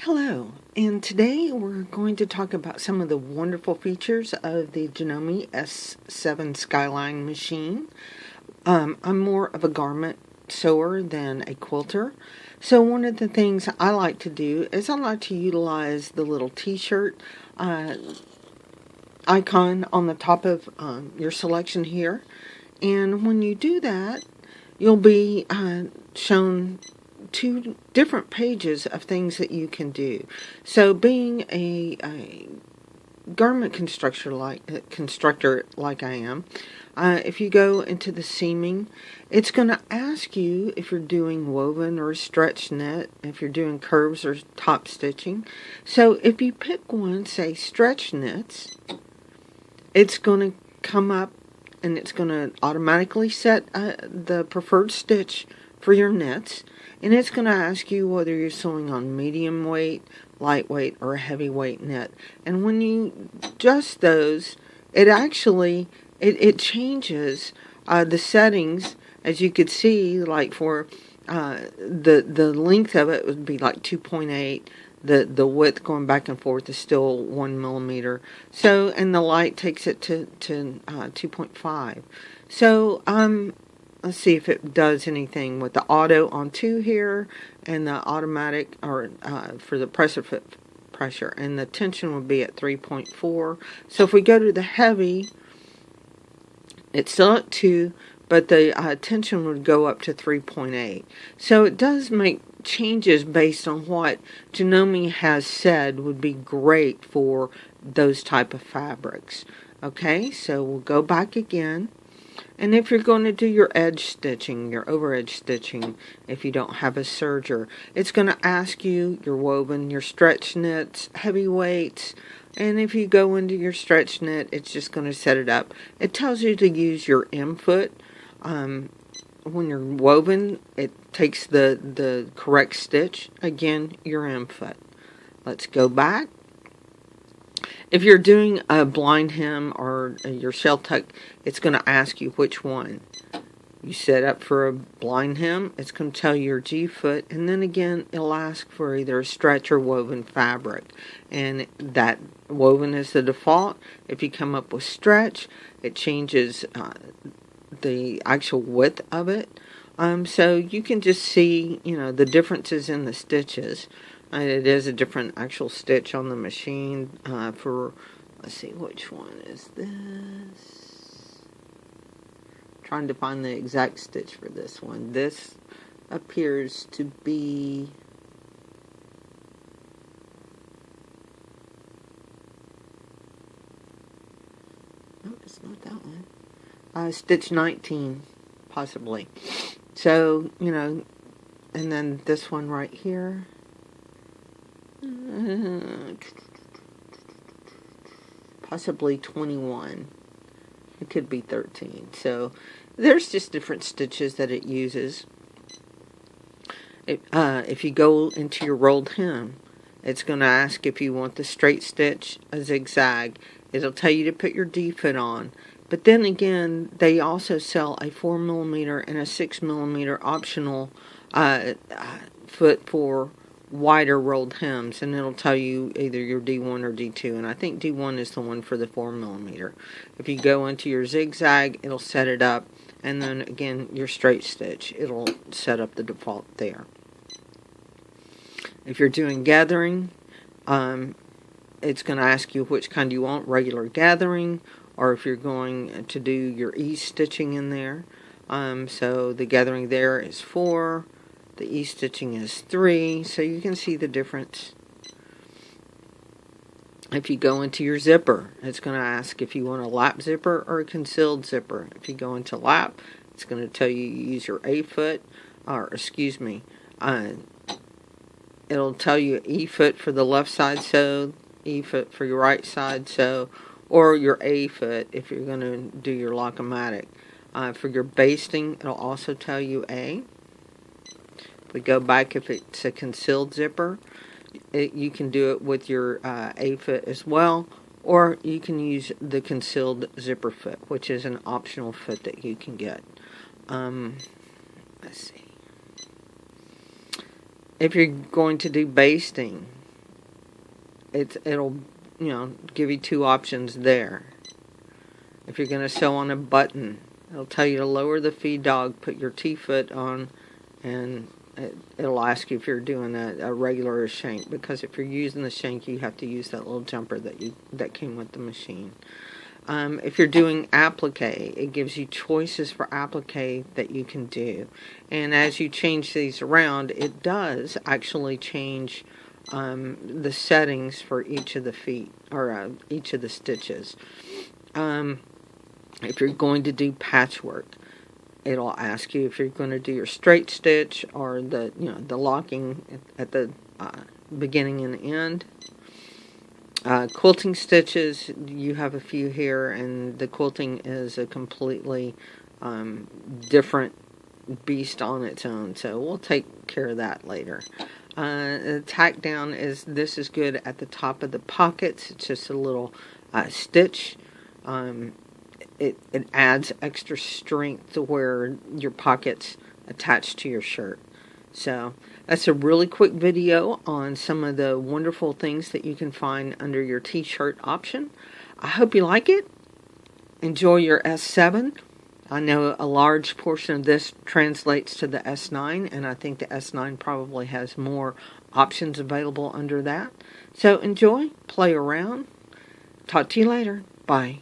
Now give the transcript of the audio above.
Hello, and today we're going to talk about some of the wonderful features of the Janome S7 Skyline machine. I'm more of a garment sewer than a quilter, so one of the things I like to do is I like to utilize the little t-shirt icon on the top of your selection here, and when you do that, you'll be shown two different pages of things that you can do. So being a garment constructor like I am, if you go into the seaming, it's going to ask you if you're doing woven or stretch knit, if you're doing curves or top stitching. So if you pick one, say stretch knits, it's going to come up and it's going to automatically set the preferred stitch for your knits, and it's going to ask you whether you're sewing on medium weight, lightweight, or a heavyweight knit. And when you adjust those, it actually it changes the settings. As you could see, like for the length of it would be like 2.8. The width going back and forth is still 1 millimeter. So, and the light takes it to 2.5. So, let's see if it does anything with the auto on 2 here, and the automatic, or for the pressure, and the tension would be at 3.4. So if we go to the heavy, it's still at 2, but the tension would go up to 3.8. So it does make changes based on what Janome has said would be great for those type of fabrics. Okay, so we'll go back again. And if you're going to do your edge stitching, your over edge stitching, if you don't have a serger, it's going to ask you your woven, your stretch knits, heavy weights, and if you go into your stretch knit, it's just going to set it up. It tells you to use your M foot. When you're woven, it takes the correct stitch. Again, your M foot. Let's go back. If you're doing a blind hem or your shell tuck, it's going to ask you which one. You set up for a blind hem, it's going to tell you your G foot, and then again, it'll ask for either a stretch or woven fabric. And that woven is the default. If you come up with stretch, it changes the actual width of it. So you can just see, the differences in the stitches. It is a different actual stitch on the machine for, let's see, which one is this? Trying to find the exact stitch for this one. This appears to be, no, it's not that one. Stitch 19, possibly. So, and then this one right here. Possibly 21. It could be 13. So there's just different stitches that it uses. If you go into your rolled hem, it's going to ask if you want the straight stitch, a zigzag. It'll tell you to put your D foot on. But then again, they also sell a 4 millimeter and a 6 millimeter optional foot for wider rolled hems, and it'll tell you either your D1 or D2, and I think D1 is the one for the 4 millimeter. If you go into your zigzag, it'll set it up, and then again your straight stitch, it'll set up the default there. If you're doing gathering, it's going to ask you which kind you want, regular gathering, or if you're going to do your ease stitching in there. So the gathering there is 4. The E-stitching is 3, so you can see the difference. If you go into your zipper, it's going to ask if you want a lap zipper or a concealed zipper. If you go into lap, it's going to tell you use your A foot, or excuse me, it'll tell you E foot for the left side sew, E foot for your right side sew, or your A foot if you're going to do your lock-o-matic. For your basting, it'll also tell you A. We go back, if it's a concealed zipper, you can do it with your A foot as well, or you can use the concealed zipper foot, which is an optional foot that you can get. Let's see. If you're going to do basting, it'll, give you two options there. If you're going to sew on a button, it'll tell you to lower the feed dog, put your T-foot on, and it'll ask you if you're doing a regular or shank, because if you're using the shank, you have to use that little jumper that came with the machine. If you're doing applique, it gives you choices for applique that you can do. And as you change these around, it does actually change the settings for each of the feet, or each of the stitches. If you're going to do patchwork, it'll ask you if you're going to do your straight stitch or the locking at the beginning and end. Quilting stitches, you have a few here, and the quilting is a completely different beast on its own, so we'll take care of that later. The tack down this is good at the top of the pockets. It's just a little stitch. It adds extra strength to where your pockets attach to your shirt. So that's a really quick video on some of the wonderful things that you can find under your t-shirt option. I hope you like it. Enjoy your S7. I know a large portion of this translates to the S9, and I think the S9 probably has more options available under that. So enjoy, play around. Talk to you later. Bye.